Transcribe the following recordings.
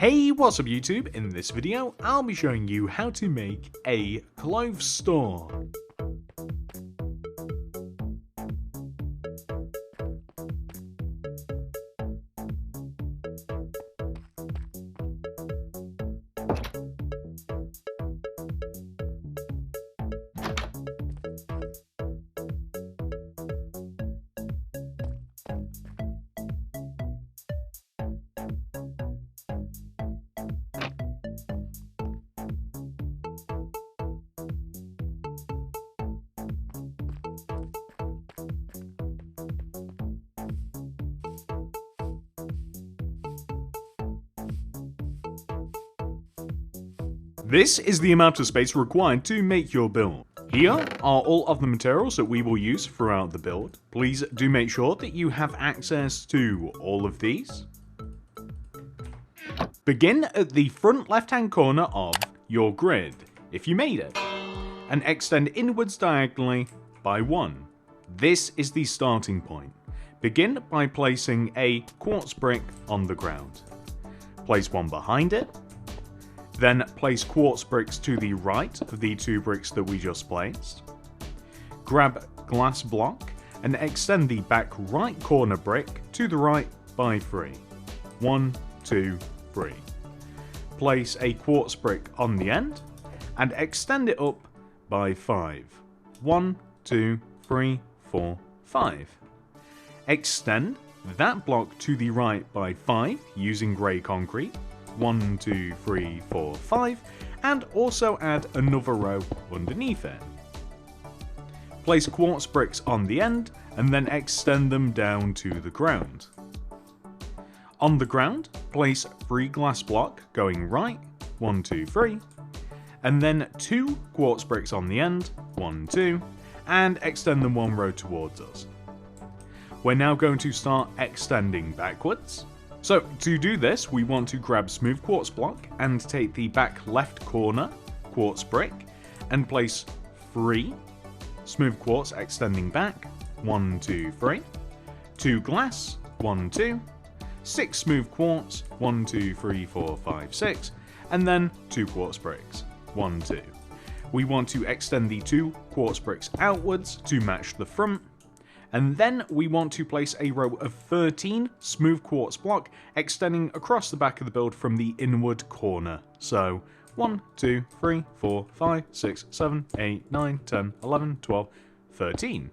Hey, what's up YouTube? In this video, I'll be showing you how to make a clothes store. This is the amount of space required to make your build. Here are all of the materials that we will use throughout the build. Please do make sure that you have access to all of these. Begin at the front left hand corner of your grid, if you made it, and extend inwards diagonally by 1. This is the starting point. Begin by placing a quartz brick on the ground. Place one behind it. Then place quartz bricks to the right of the 2 bricks that we just placed. Grab glass block and extend the back right corner brick to the right by 3. 1, 2, 3. Place a quartz brick on the end and extend it up by 5. 1, 2, 3, 4, 5. Extend that block to the right by 5 using grey concrete. 1, 2, 3, 4, 5, and also add another row underneath it. Place quartz bricks on the end and then extend them down to the ground. On the ground, place 3 glass block going right, 1, 2, 3, and then 2 quartz bricks on the end, 1, 2, and extend them 1 row towards us. We're now going to start extending backwards. So to do this, we want to grab smooth quartz block and take the back left corner quartz brick and place 3 smooth quartz extending back, 1, 2, 3, 2 glass, 1, 2, 6 smooth quartz, 1, 2, 3, 4, 5, 6, and then 2 quartz bricks, 1, 2. We want to extend the 2 quartz bricks outwards to match the front. And then we want to place a row of 13 smooth quartz block extending across the back of the build from the inward corner. So 1, 2, 3, 4, 5, 6, 7, 8, 9, 10, 11, 12, 13.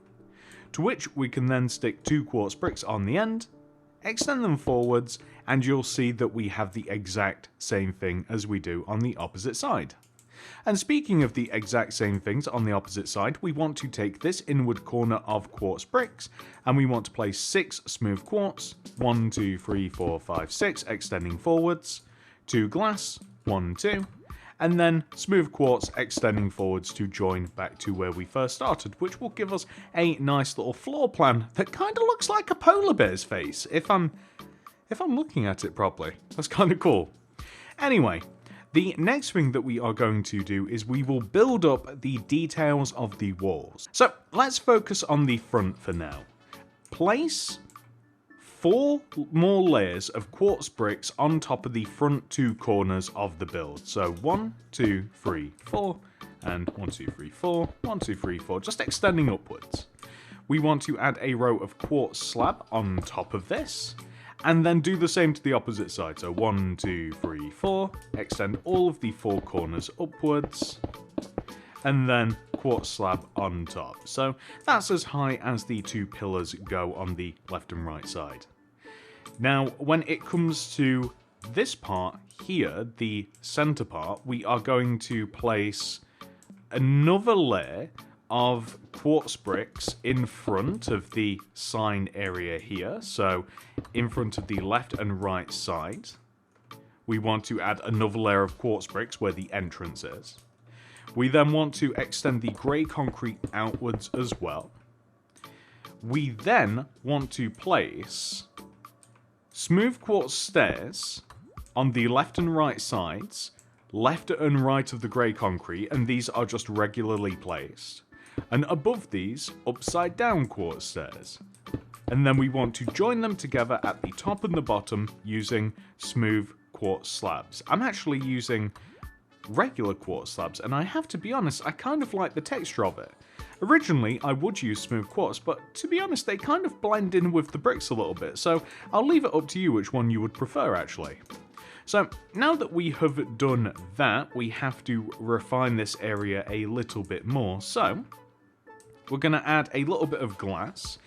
To which we can then stick 2 quartz bricks on the end, extend them forwards, and you'll see that we have the exact same thing as we do on the opposite side. And speaking of the exact same things on the opposite side, we want to take this inward corner of quartz bricks and we want to place 6 smooth quartz, 1, 2, 3, 4, 5, 6, extending forwards, 2 glass, 1, 2, and then smooth quartz extending forwards to join back to where we first started, which will give us a nice little floor plan that kind of looks like a polar bear's face, if I'm looking at it properly. That's kind of cool. Anyway, the next thing that we are going to do is we will build up the details of the walls. So let's focus on the front for now. Place 4 more layers of quartz bricks on top of the front 2 corners of the build. So 1, 2, 3, 4, and 1, 2, 3, 4, 1, 2, 3, 4, just extending upwards. We want to add a row of quartz slab on top of this. And then do the same to the opposite side. So 1, 2, 3, 4. Extend all of the 4 corners upwards. And then quartz slab on top. So that's as high as the 2 pillars go on the left and right side. Now, when it comes to this part here, the center part, we are going to place another layer of quartz bricks in front of the sign area here, so in front of the left and right side. We want to add another layer of quartz bricks where the entrance is. We then want to extend the grey concrete outwards as well. We then want to place smooth quartz stairs on the left and right sides, left and right of the grey concrete, and these are just regularly placed. And above these, upside down quartz stairs. And then we want to join them together at the top and the bottom using smooth quartz slabs. I'm actually using regular quartz slabs, and I have to be honest, I kind of like the texture of it. Originally, I would use smooth quartz, but to be honest, they kind of blend in with the bricks a little bit, so I'll leave it up to you which one you would prefer, actually. So, now that we have done that, we have to refine this area a little bit more, so we're going to add a little bit of glass.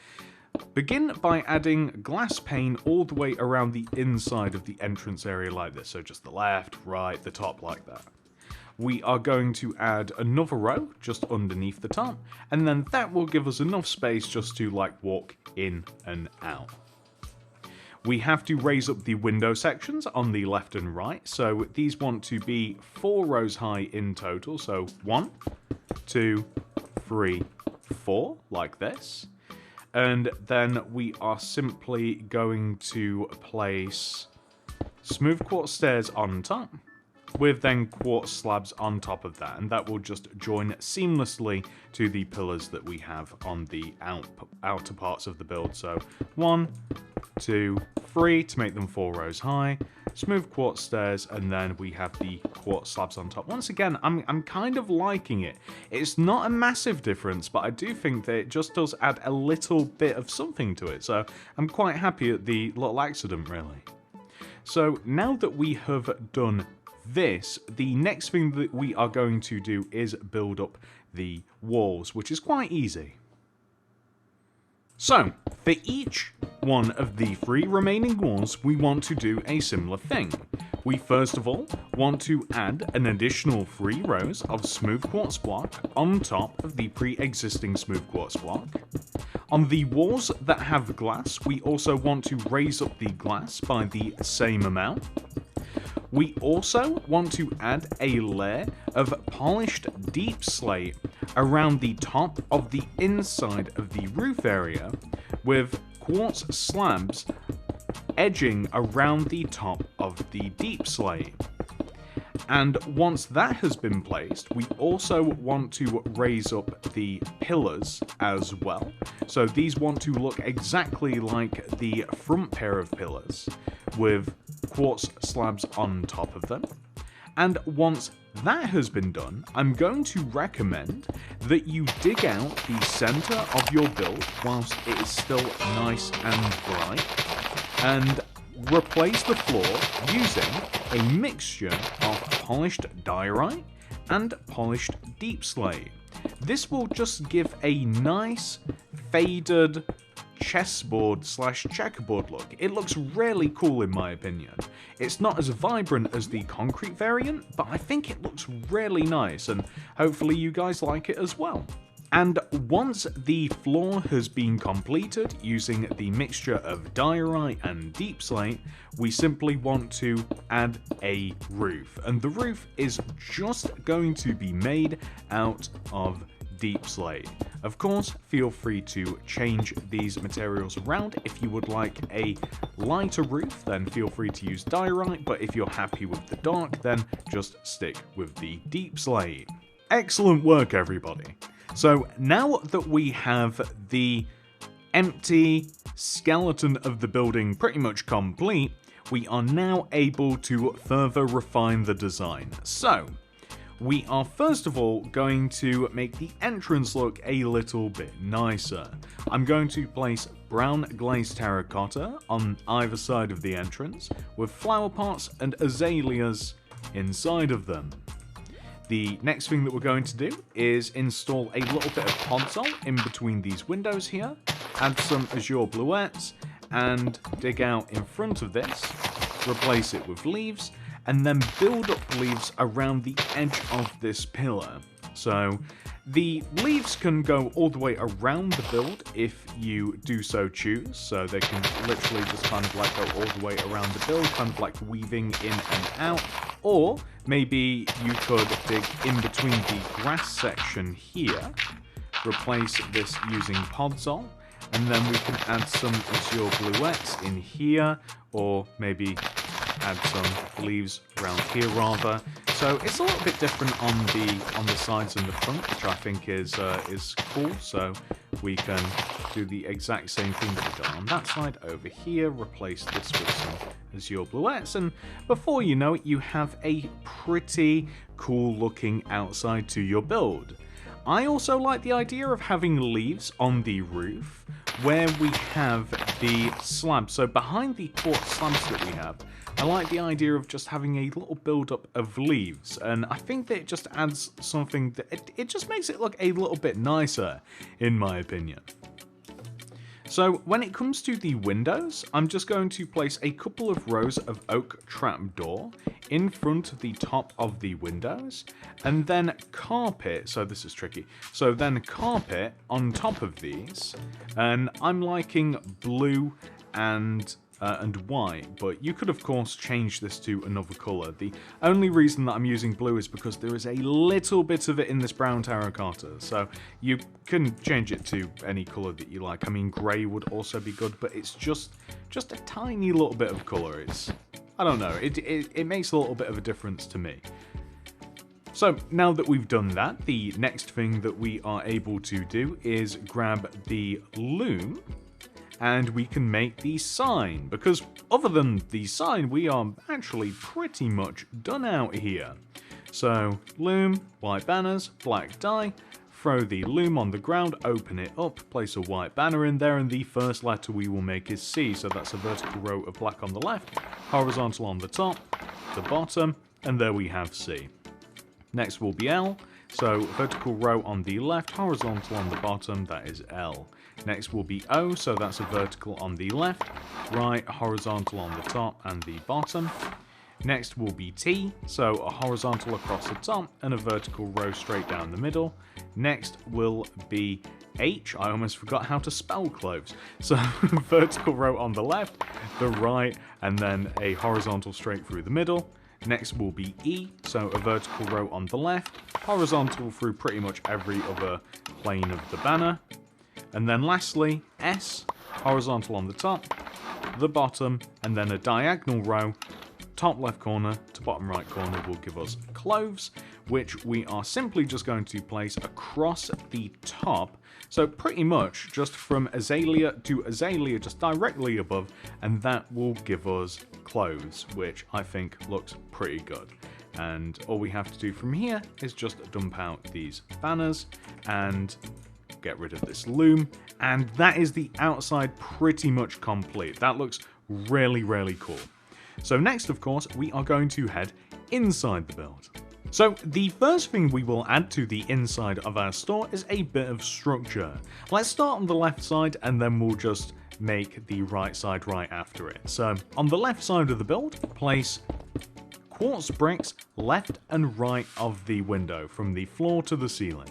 Begin by adding glass pane all the way around the inside of the entrance area like this, so just the left, right, the top like that. We are going to add another row just underneath the top, and then that will give us enough space just to like walk in and out. We have to raise up the window sections on the left and right, so these want to be 4 rows high in total, so 1, 2, 3, 4, like this. And then we are simply going to place smooth quartz stairs on top, with then quartz slabs on top of that, and that will just join seamlessly to the pillars that we have on the outer parts of the build. So 1, 2, 3 to make them 4 rows high, smooth quartz stairs, and then we have the quartz slabs on top. Once again, I'm kind of liking it. It's not a massive difference, but I do think that it just does add a little bit of something to it, so I'm quite happy at the little accident, really. So now that we have done this, the next thing that we are going to do is build up the walls, which is quite easy. So, for each one of the 3 remaining walls, we want to do a similar thing. We first of all want to add an additional 3 rows of smooth quartz block on top of the pre-existing smooth quartz block. On the walls that have glass, we also want to raise up the glass by the same amount. We also want to add a layer of polished deep slate around the top of the inside of the roof area, with quartz slabs edging around the top of the deep slate. And once that has been placed, we also want to raise up the pillars as well. So these want to look exactly like the front pair of pillars, with quartz slabs on top of them. And once that has been done, I'm going to recommend that you dig out the center of your build whilst it is still nice and bright, and replace the floor using a mixture of polished diorite and polished deep slate. This will just give a nice faded chessboard / checkerboard look. It looks really cool in my opinion. It's not as vibrant as the concrete variant, but I think it looks really nice, and hopefully you guys like it as well. And once the floor has been completed using the mixture of diorite and deep slate, we simply want to add a roof. And the roof is just going to be made out of deep slate. Of course, feel free to change these materials around. If you would like a lighter roof, then feel free to use diorite, but if you're happy with the dark, then just stick with the deep slate. Excellent work, everybody. So now that we have the empty skeleton of the building pretty much complete, we are now able to further refine the design. So we are first of all going to make the entrance look a little bit nicer. I'm going to place brown glazed terracotta on either side of the entrance, with flower pots and azaleas inside of them. The next thing that we're going to do is install a little bit of podzol in between these windows here, add some azure bluettes, and dig out in front of this, replace it with leaves, and then build up leaves around the edge of this pillar. So the leaves can go all the way around the build if you do so choose, so they can literally just kind of like go all the way around the build, kind of like weaving in and out, or maybe you could dig in between the grass section here, replace this using podzol, and then we can add some azure bluettes in here, or maybe add some leaves around here rather. So it's a little bit different on the sides and the front, which I think is cool. So we can do the exact same thing that we've done on that side over here, replace this with some azure bluettes, and before you know it, you have a pretty cool looking outside to your build. I also like the idea of having leaves on the roof where we have the slabs. So behind the quartz slabs that we have, I like the idea of just having a little build-up of leaves, and I think that it just adds something that it just makes it look a little bit nicer, in my opinion. So when it comes to the windows, I'm just going to place a couple of rows of oak trapdoor in front of the top of the windows, and then carpet, so this is tricky, so then carpet on top of these, and I'm liking blue and white, but you could of course change this to another colour. The only reason that I'm using blue is because there is a little bit of it in this brown terracotta, so you can change it to any colour that you like. I mean, grey would also be good, but it's just a tiny little bit of colour. I don't know, it makes a little bit of a difference to me. So now that we've done that, the next thing that we are able to do is grab the loom, and we can make the sign, because other than the sign, we are actually pretty much done out here. So, loom, white banners, black dye, throw the loom on the ground, open it up, place a white banner in there, and the first letter we will make is C, so that's a vertical row of black on the left, horizontal on the top, the bottom, and there we have C. Next will be L, so vertical row on the left, horizontal on the bottom, that is L. Next will be O, so that's a vertical on the left, right, horizontal on the top and the bottom. Next will be T, so a horizontal across the top and a vertical row straight down the middle. Next will be H, I almost forgot how to spell cloves. So vertical row on the left, the right, and then a horizontal straight through the middle. Next will be E, so a vertical row on the left, horizontal through pretty much every other plane of the banner. And then lastly, S, horizontal on the top, the bottom, and then a diagonal row, top left corner to bottom right corner will give us cloves, which we are simply just going to place across the top. So pretty much just from azalea to azalea, just directly above, and that will give us cloves, which I think looks pretty good. And all we have to do from here is just dump out these banners and get rid of this loom, and that is the outside pretty much complete. That looks really, really cool. So next, of course, we are going to head inside the build. So the first thing we will add to the inside of our store is a bit of structure. Let's start on the left side and then we'll just make the right side right after it. So on the left side of the build, place quartz bricks left and right of the window from the floor to the ceiling.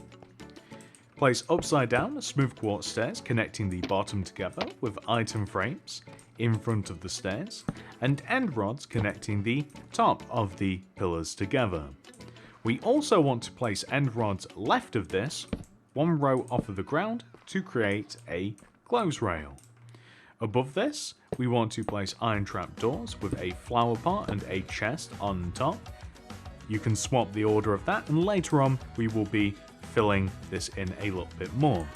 Place upside down smooth quartz stairs connecting the bottom together with item frames in front of the stairs, and end rods connecting the top of the pillars together. We also want to place end rods left of this, one row off of the ground, to create a close rail. Above this, we want to place iron trap doors with a flower pot and a chest on top. You can swap the order of that, and later on we will be filling this in a little bit more.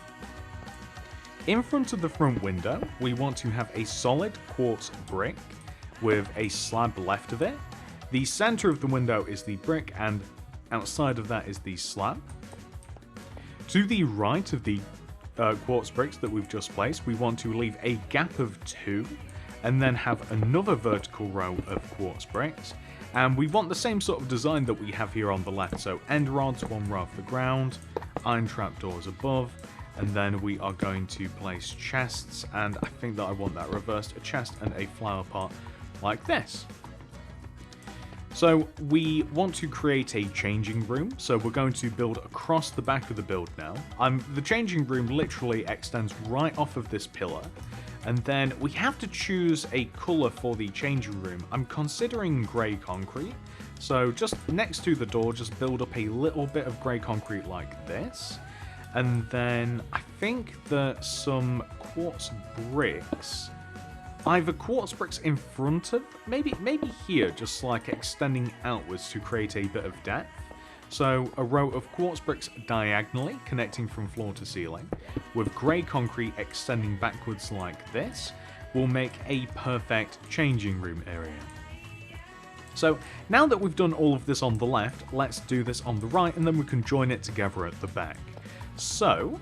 In front of the front window, we want to have a solid quartz brick with a slab left of it. The center of the window is the brick, and outside of that is the slab. To the right of the quartz bricks that we've just placed, we want to leave a gap of 2 and then have another vertical row of quartz bricks. And we want the same sort of design that we have here on the left, so end rods, one row off the ground, iron trapdoors above, and then we are going to place chests, and I think that I want that reversed, a chest and a flower pot like this. So we want to create a changing room, so we're going to build across the back of the build now. The changing room literally extends right off of this pillar, and then we have to choose a colour for the changing room. I'm considering grey concrete, so just next to the door, just build up a little bit of grey concrete like this. And then I think that some quartz bricks, either quartz bricks in front of, maybe here, just like extending outwards to create a bit of depth. So a row of quartz bricks diagonally connecting from floor to ceiling, with grey concrete extending backwards like this, will make a perfect changing room area. So now that we've done all of this on the left, let's do this on the right, and then we can join it together at the back. So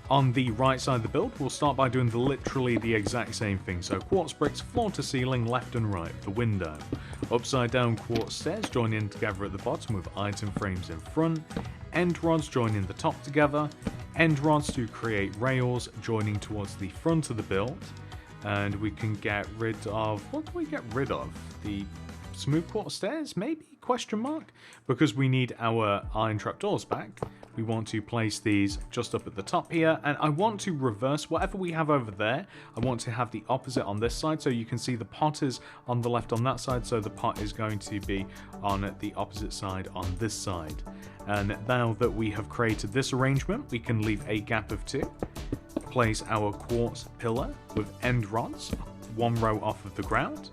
on the right side of the build, we'll start by doing literally the exact same thing. So quartz bricks, floor to ceiling, left and right of the window. Upside down quartz stairs join in together at the bottom with item frames in front. End rods joining the top together. End rods to create rails joining towards the front of the build. And we can get rid of... what do we get rid of? The smooth quartz stairs, maybe? Question mark? Because we need our iron trapdoors back. We want to place these just up at the top here, and I want to reverse whatever we have over there. I want to have the opposite on this side, so you can see the pot is on the left on that side, so the pot is going to be on the opposite side on this side. And now that we have created this arrangement, we can leave a gap of 2. Place our quartz pillar with end rods, 1 row off of the ground.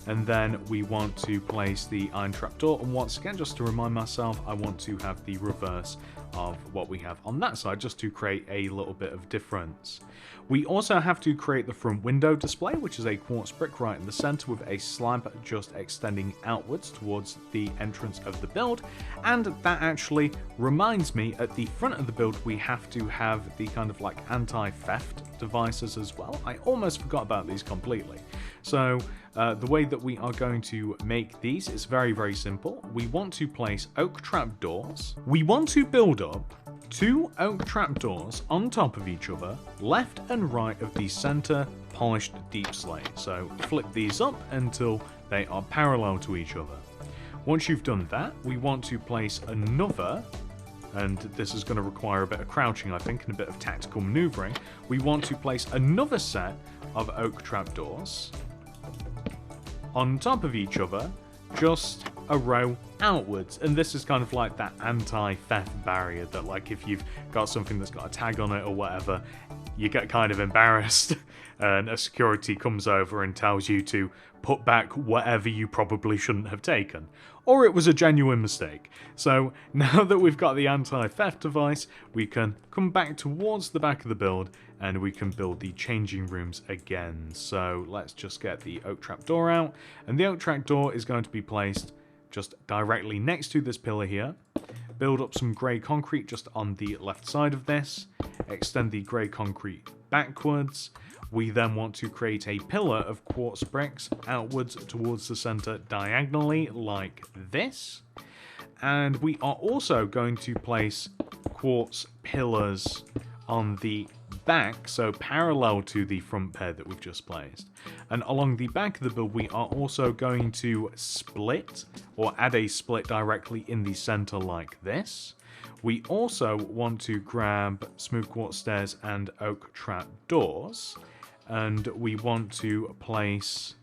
And then we want to place the iron trapdoor, and once again, just to remind myself, I want to have the reverse of what we have on that side, just to create a little bit of difference. We also have to create the front window display, which is a quartz brick right in the center with a slab just extending outwards towards the entrance of the build. And that actually reminds me, at the front of the build, we have to have the kind of like anti-theft devices as well. I almost forgot about these completely. So the way that we are going to make these is very, very simple. We want to place oak trapdoors. We want to build up 2 oak trapdoors on top of each other, left and right of the center polished deep slate. So flip these up until they are parallel to each other. Once you've done that, we want to place another, and this is going to require a bit of crouching, I think, and a bit of tactical maneuvering. We want to place another set of oak trapdoors on top of each other, just a row outwards. And this is kind of like that anti-theft barrier that, like, if you've got something that's got a tag on it or whatever, you get kind of embarrassed and a security comes over and tells you to put back whatever you probably shouldn't have taken. Or it was a genuine mistake. So now that we've got the anti-theft device, we can come back towards the back of the build and we can build the changing rooms again. So let's just get the oak trapdoor out, and the oak trapdoor is going to be placed just directly next to this pillar here. Build up some grey concrete just on the left side of this. Extend the grey concrete backwards. We then want to create a pillar of quartz bricks outwards towards the center diagonally like this. And we are also going to place quartz pillars on the back, so parallel to the front pair that we've just placed. And along the back of the build, we are also going to split or add a split directly in the center like this. We also want to grab smooth quartz stairs and oak trap doors, and we want to place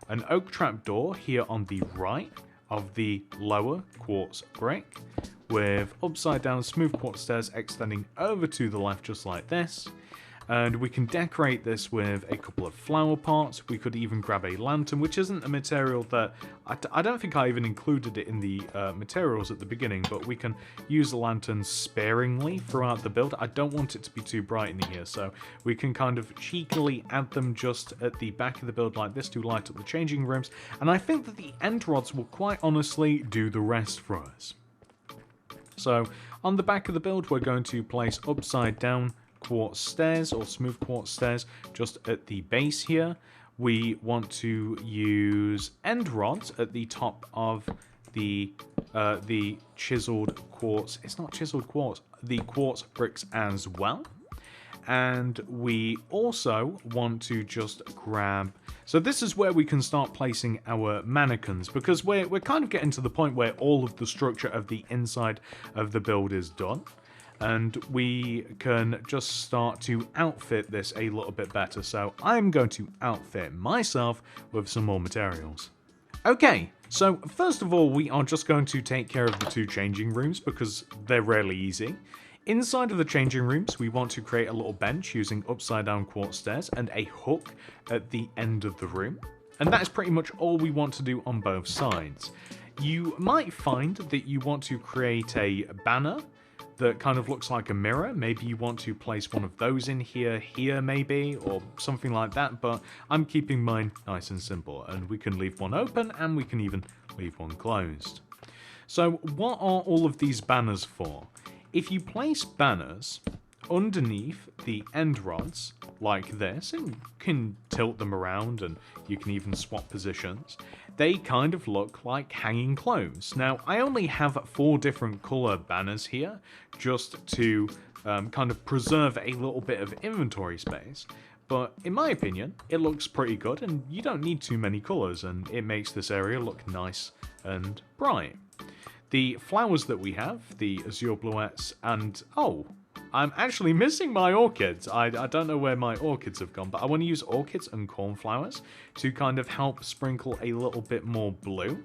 an oak trap door here on the right of the lower quartz brick, with upside down smooth quartz stairs extending over to the left just like this. And we can decorate this with a couple of flower pots. We could even grab a lantern, which isn't a material that... I don't think I even included it in the materials at the beginning, but we can use the lantern sparingly throughout the build. I don't want it to be too bright in here, so we can kind of cheekily add them just at the back of the build like this to light up the changing rooms. And I think that the end rods will quite honestly do the rest for us. So on the back of the build, we're going to place upside down quartz stairs or smooth quartz stairs just at the base here. We want to use end rods at the top of the chiseled quartz. It's not chiseled quartz, the quartz bricks as well. And we also want to just grab... So this is where we can start placing our mannequins, because we're kind of getting to the point where all of the structure of the inside of the build is done. And we can just start to outfit this a little bit better. So I'm going to outfit myself with some more materials. Okay, so first of all, we are just going to take care of the 2 changing rooms because they're really easy. Inside of the changing rooms, we want to create a little bench using upside down quartz stairs and a hook at the end of the room. And that is pretty much all we want to do on both sides. You might find that you want to create a banner that kind of looks like a mirror. Maybe you want to place one of those in here maybe, or something like that, but I'm keeping mine nice and simple, and we can leave one open and we can even leave one closed. So what are all of these banners for? If you place banners underneath the end rods like this, and you can tilt them around and you can even swap positions, they kind of look like hanging clothes. Now, I only have 4 different color banners here just to kind of preserve a little bit of inventory space, but in my opinion, it looks pretty good, and you don't need too many colors, and it makes this area look nice and bright. The flowers that we have, the azure bluettes, and oh, I'm actually missing my orchids. I don't know where my orchids have gone, but I want to use orchids and cornflowers to kind of help sprinkle a little bit more blue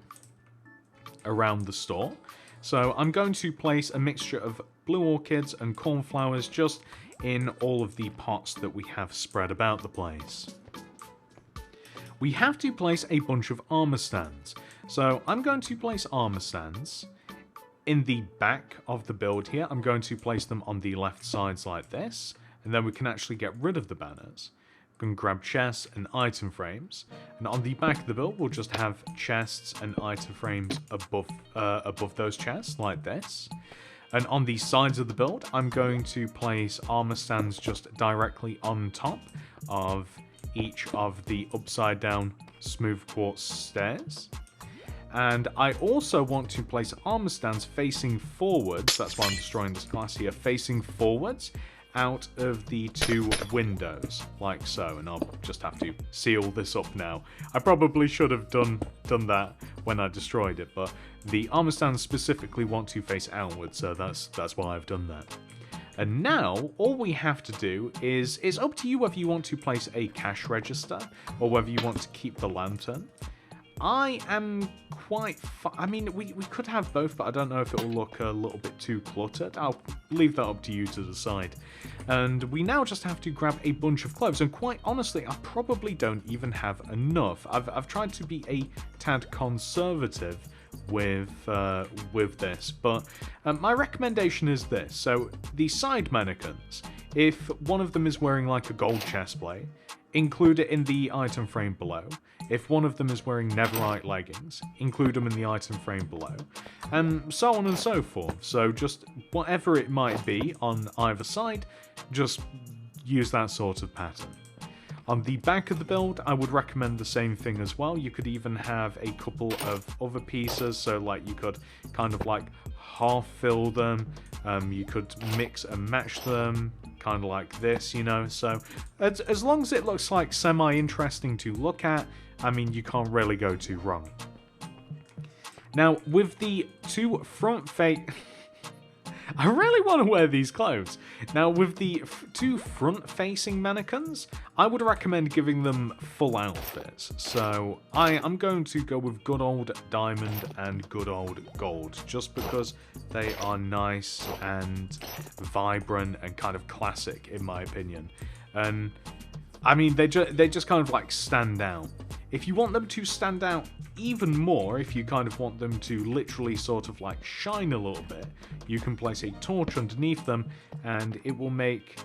around the store. So I'm going to place a mixture of blue orchids and cornflowers just in all of the pots that we have spread about the place. We have to place a bunch of armor stands. So I'm going to place armor stands in the back of the build here. I'm going to place them on the left sides like this, and then we can actually get rid of the banners. We can grab chests and item frames, and on the back of the build we'll just have chests and item frames above those chests like this. And on the sides of the build, I'm going to place armor stands just directly on top of each of the upside down smooth quartz stairs. And I also want to place armor stands facing forwards, that's why I'm destroying this glass here, facing forwards out of the 2 windows, like so. And I'll just have to seal this up now. I probably should have done that when I destroyed it, but the armor stands specifically want to face outwards, so that's why I've done that. And now, all we have to do is, it's up to you whether you want to place a cash register, or whether you want to keep the lantern. I am I mean, we could have both, but I don't know if it will look a little bit too cluttered. I'll leave that up to you to decide. And we now just have to grab a bunch of clothes, and quite honestly, I probably don't even have enough. I've tried to be a tad conservative with this, but my recommendation is this. So the side mannequins, if one of them is wearing like a gold chest plate, include it in the item frame below. If one of them is wearing netherite leggings, include them in the item frame below, and so on and so forth. So just whatever it might be on either side, just use that sort of pattern. On the back of the build, I would recommend the same thing as well. You could even have a couple of other pieces, so like you could kind of like half fill them, you could mix and match them, kind of like this, you know. So as long as it looks like semi-interesting to look at, I mean, you can't really go too wrong. Now, with the 2 front I really want to wear these clothes. Now, with the 2 front-facing mannequins, I would recommend giving them full outfits. So I'm going to go with good old diamond and good old gold, just because they are nice and vibrant and kind of classic, in my opinion. And I mean, they just kind of like stand out. If you want them to stand out even more, if you kind of want them to literally sort of like shine a little bit, you can place a torch underneath them and it will make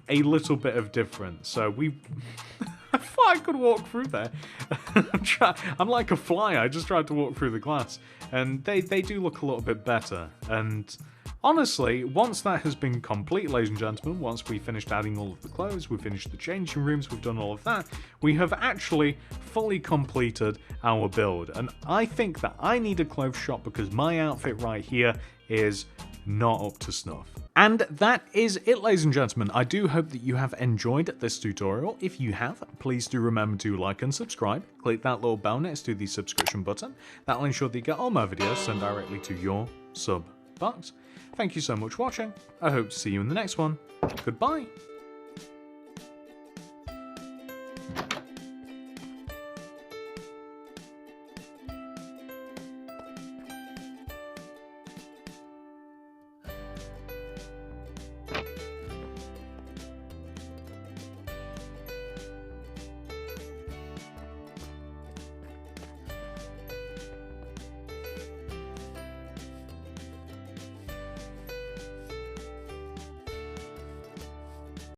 a little bit of difference. So I thought I could walk through there. I'm like a fly, I just tried to walk through the glass. And they do look a little bit better. And honestly, once that has been complete, ladies and gentlemen, once we finished adding all of the clothes, we've finished the changing rooms, we've done all of that, we have actually fully completed our build. And I think that I need a clothes shop because my outfit right here is not up to snuff. And that is it, ladies and gentlemen. I do hope that you have enjoyed this tutorial. If you have, please do remember to like and subscribe. Click that little bell next to the subscription button. That will ensure that you get all my videos sent directly to your sub box. Thank you so much for watching. I hope to see you in the next one. Goodbye.